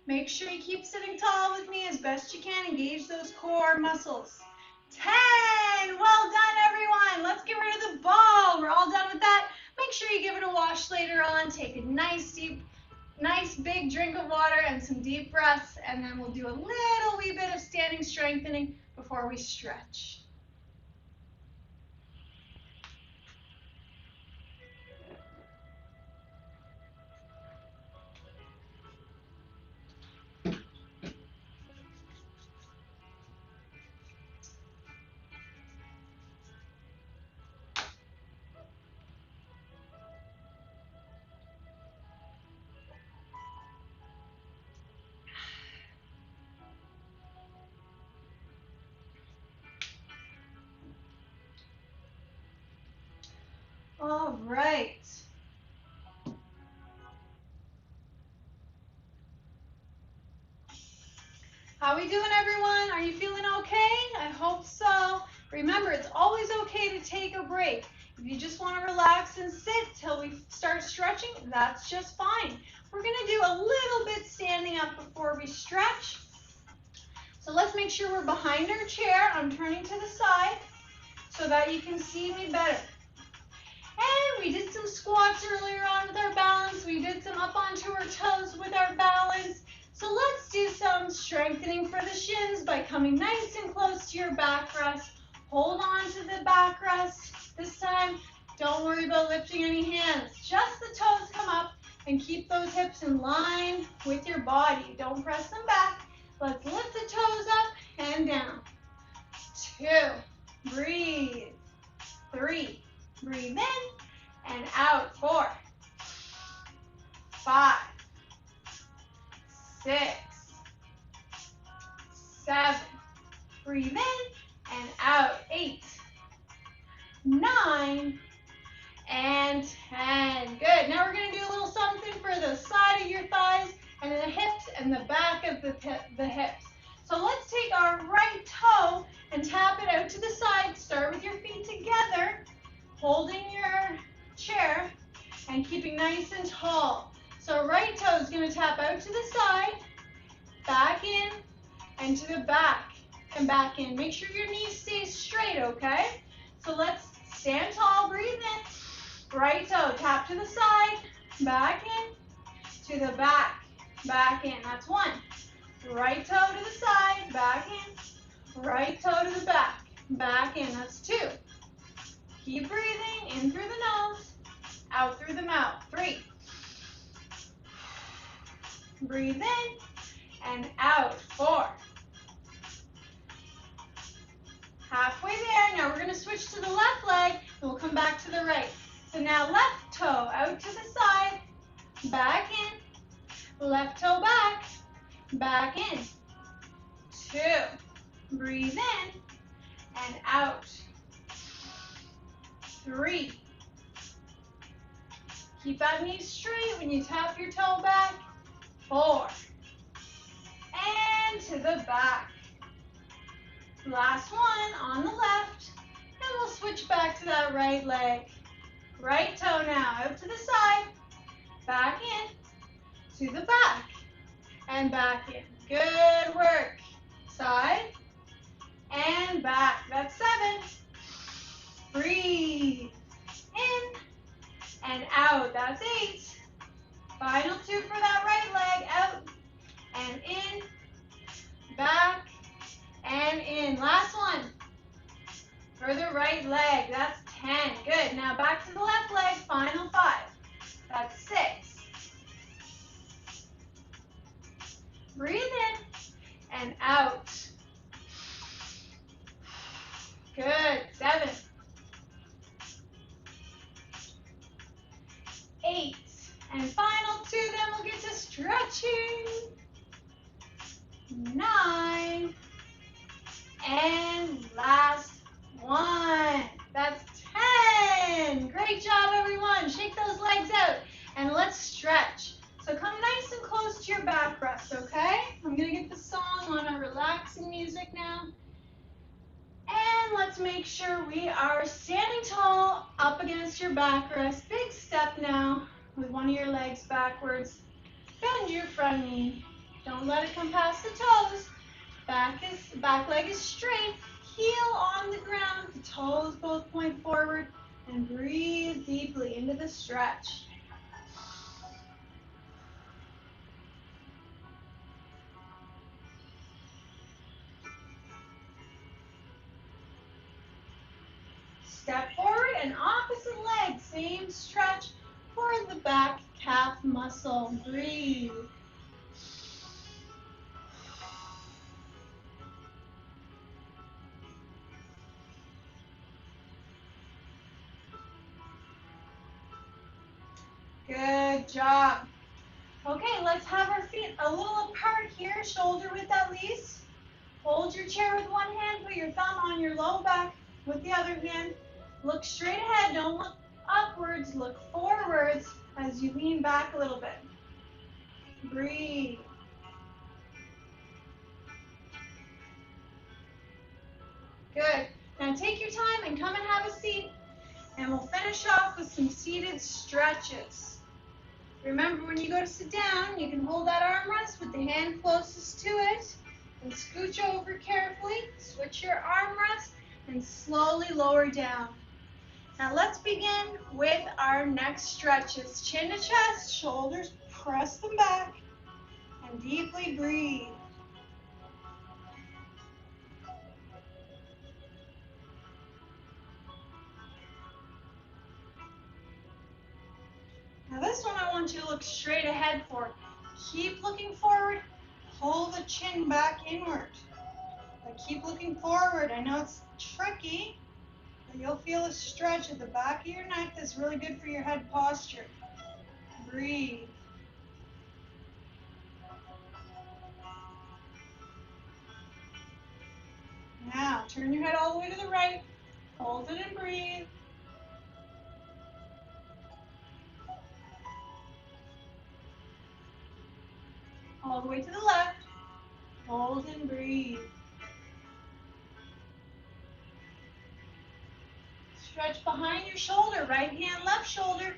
Speaker 1: Make sure you keep sitting tall with me as best you can. Engage those core muscles. 10, well done everyone. Let's get rid of the ball. We're all done with that. Make sure you give it a wash later on. Take a nice big drink of water and some deep breaths, and then we'll do a little wee bit of standing strengthening before we stretch. All right. How we doing, everyone? Are you feeling okay? I hope so. Remember, it's always okay to take a break. If you just want to relax and sit till we start stretching, that's just fine. We're going to do a little bit standing up before we stretch. So let's make sure we're behind our chair. I'm turning to the side so that you can see me better. And we did some squats earlier on with our balance. We did some up onto our toes with our balance. So let's do some strengthening for the shins by coming nice and close to your backrest. Hold on to the backrest. This time, don't worry about lifting any hands. Just the toes come up and keep those hips in line with your body. Don't press them back. Let's lift the toes up and down. 2, breathe. 3, breathe in and out. 4, 5, 6, 7, breathe in and out. 8, 9, and 10. Good. Now we're going to do a little something for the side of your thighs and the hips and the back of the hips. So let's take our right toe and tap it out to the side. Start with your feet together, holding your chair and keeping nice and tall. So right toe is going to tap out to the side, back in, and to the back, and back in. Make sure your knees stay straight, okay? So let's stand tall, breathe in. Right toe, tap to the side, back in, to the back, back in. That's 1. Right toe to the side, back in. Right toe to the back in. That's 2. Keep breathing in through the nose, out through the mouth. 3. Breathe in and out. 4. Halfway there. Now we're going to switch to the left leg and we'll come back to the right. So now left toe out to the side, back in, left toe back in. 2. Breathe in and out. 3. Keep that knee straight when you tap your toe back. 4. And to the back. Last one on the left. And we'll switch back to that right leg. Right toe now out to the side, back in, to the back, and back in. Good work. Side and back. That's 7. Breathe in and out. That's 8. Final 2 for that right leg. Out and in, back and in. Last one for the right leg. That's 10. Good. Now back to the left leg. Final 5. That's 6. Breathe in and out. Good. 7. 8. stretching. 9. And last one. That's 10. Great job, everyone. Shake those legs out and let's stretch. So come nice and close to your backrest, okay? I'm going to get the song on a relaxing music now. And let's make sure we are standing tall up against your backrest. Big step now with one of your legs backwards. Bend your front knee. Don't let it come past the toes. Back leg is straight. Heel on the ground. The toes both point forward. And breathe deeply into the stretch. Step forward and opposite leg. Same stretch for the back calf muscle. Breathe. Good job. Okay, let's have our feet a little apart here, shoulder width at least. Hold your chair with one hand, put your thumb on your low back with the other hand. Look straight ahead, don't look upwards, look forwards as you lean back a little bit. Breathe. Good. Now take your time and come and have a seat, and we'll finish off with some seated stretches. Remember, when you go to sit down, you can hold that armrest with the hand closest to it and scooch over carefully. Switch your armrest and slowly lower down. Now let's begin with our next stretches. Chin to chest, shoulders, press them back, and deeply breathe. Now this one I want you to look straight ahead for. Keep looking forward. Pull the chin back inward. But keep looking forward. I know it's tricky, but you'll feel a stretch at the back of your neck that's really good for your head posture. Breathe. Now, turn your head all the way to the right. Hold it and breathe. All the way to the left. Hold and breathe. Stretch behind your shoulder. Right hand, left shoulder.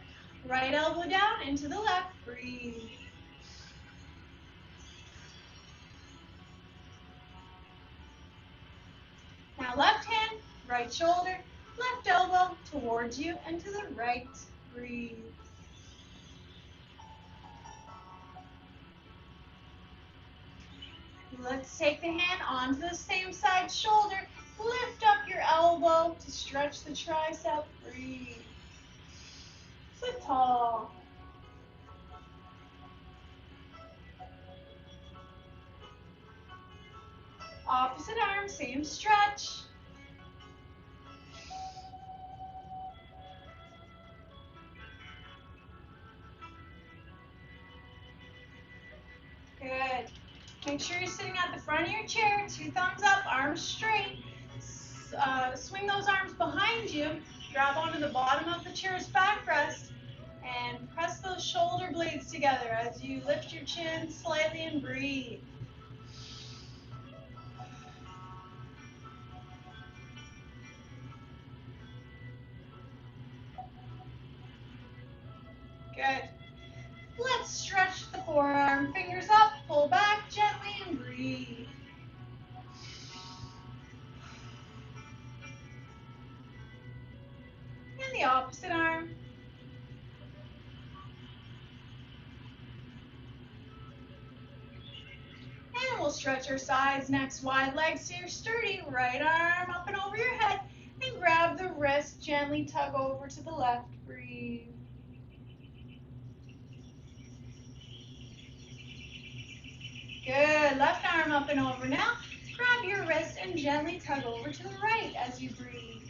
Speaker 1: Right elbow down into the left. Breathe. Now left hand, right shoulder, left elbow towards you and to the right. Breathe. Let's take the hand onto the same side shoulder. Lift up your elbow to stretch the tricep. Breathe. Sit tall. Opposite arm, same stretch. Good. Make sure you're sitting at the front of your chair, 2 thumbs up, arms straight. Swing those arms behind you. Grab onto the bottom of the chair's backrest and press those shoulder blades together as you lift your chin slightly and breathe. Good. Let's stretch the forearm. Fingers up, pull back gently and breathe. And the opposite arm. And we'll stretch our sides, necks wide, legs stay sturdy. Right arm up and over your head. And grab the wrist, gently tug over to the left. Breathe. Good. Left arm up and over now. Grab your wrist and gently tug over to the right as you breathe.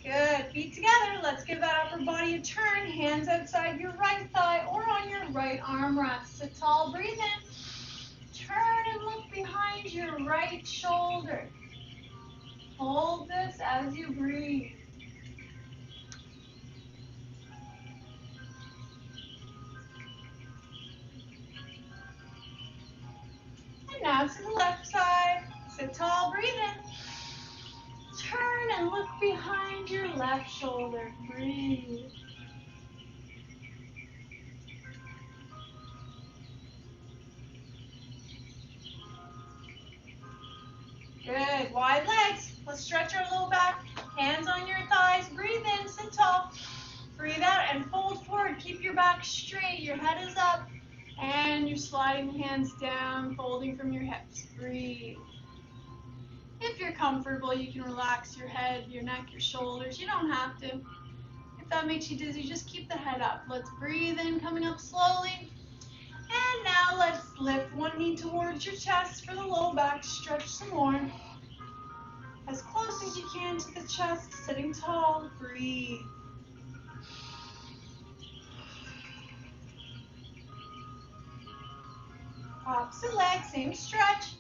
Speaker 1: Good. feet together. Let's give that upper body a turn. Hands outside your right thigh or on your right arm rest. Sit tall, breathe in. Turn and look behind your right shoulder. Hold this as you breathe. And now to the left side. Sit tall, breathe in. Turn and look behind your left shoulder. Breathe. Good. Wide legs. Let's stretch our low back. Hands on your thighs. Breathe in. Sit tall. Breathe out and fold forward. Keep your back straight. Your head is up. And you're sliding the hands down, folding from your hips. Breathe. If you're comfortable, you can relax your head, your neck, your shoulders. You don't have to. If that makes you dizzy, just keep the head up. Let's breathe in, coming up slowly. And now let's lift one knee towards your chest for the low back. Stretch some more. As close as you can to the chest, sitting tall. Breathe. Opposite leg, same stretch.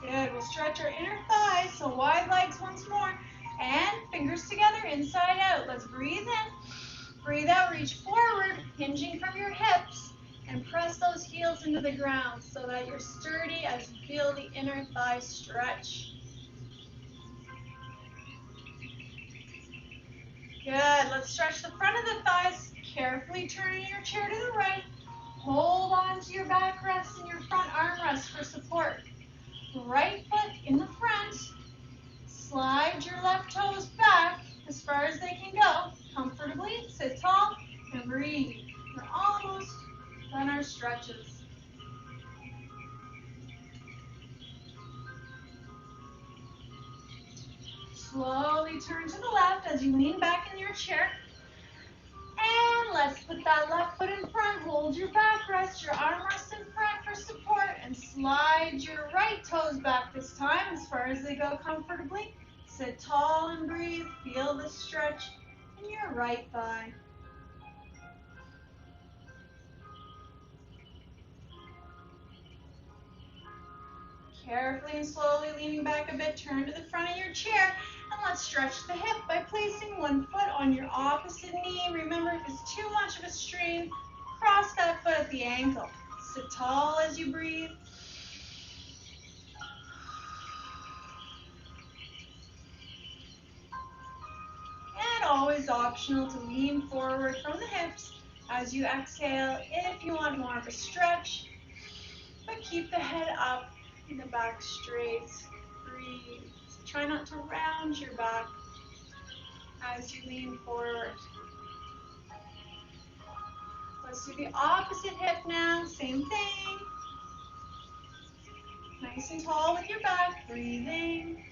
Speaker 1: Good. We'll stretch our inner thighs, so wide legs once more. And fingers together, inside out. Let's breathe in. Breathe out, reach forward, hinging from your hips. And press those heels into the ground so that you're sturdy as you feel the inner thigh stretch. Good. Let's stretch the front of the thighs. Carefully turning your chair to the right. Hold on to your backrest and your front armrest for support. Right foot in the front. Slide your left toes back as far as they can go. Comfortably, sit tall and breathe. We're almost done our stretches. Slowly turn to the left as you lean back in your chair. And let's put that left foot in front. Hold your backrest, your armrest in front for support. And slide your right toes back this time as far as they go comfortably. Sit tall and breathe. Feel the stretch in your right thigh. Carefully and slowly leaning back a bit, turn to the front of your chair, and let's stretch the hip by placing one foot on your opposite knee. Remember, if it's too much of a strain, cross that foot at the ankle. Sit tall as you breathe. And always optional to lean forward from the hips as you exhale if you want more of a stretch, but keep the head up. The back straight. Breathe. Try not to round your back as you lean forward. Let's do the opposite hip now. Same thing. Nice and tall with your back. Breathing.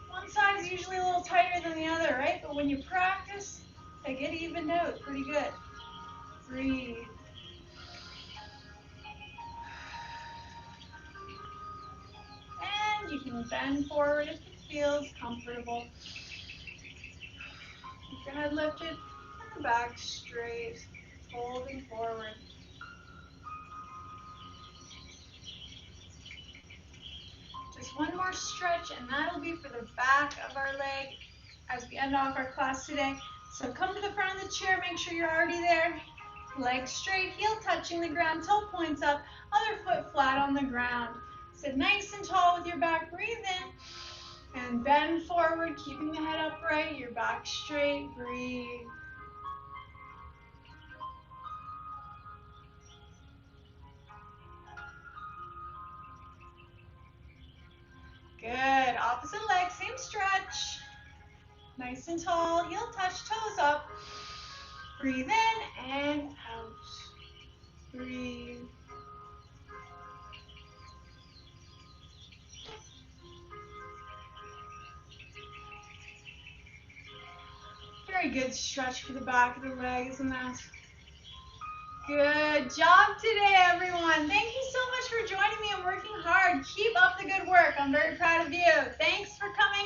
Speaker 1: One side's usually a little tighter than the other, right? But when you practice, they get evened out pretty good. Breathe. You can bend forward if it feels comfortable. Keep your head lifted and the back straight, folding forward. Just one more stretch and that'll be for the back of our leg as we end off our class today. So come to the front of the chair, make sure you're already there. Legs straight, heel touching the ground, toe points up, other foot flat on the ground. Sit nice and tall with your back, breathe in, and bend forward, keeping the head upright, your back straight, breathe. Good, opposite leg, same stretch. Nice and tall, heel touch, toes up. Breathe in and out. Breathe. Very good stretch for the back of the leg, isn't that? Good job today, everyone. Thank you so much for joining me and working hard. Keep up the good work. I'm very proud of you. Thanks for coming.